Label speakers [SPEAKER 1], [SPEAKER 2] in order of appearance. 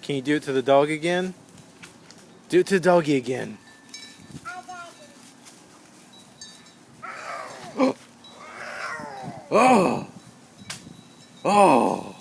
[SPEAKER 1] Can you do it to the dog again? Do it to the doggy again. Oh! Oh!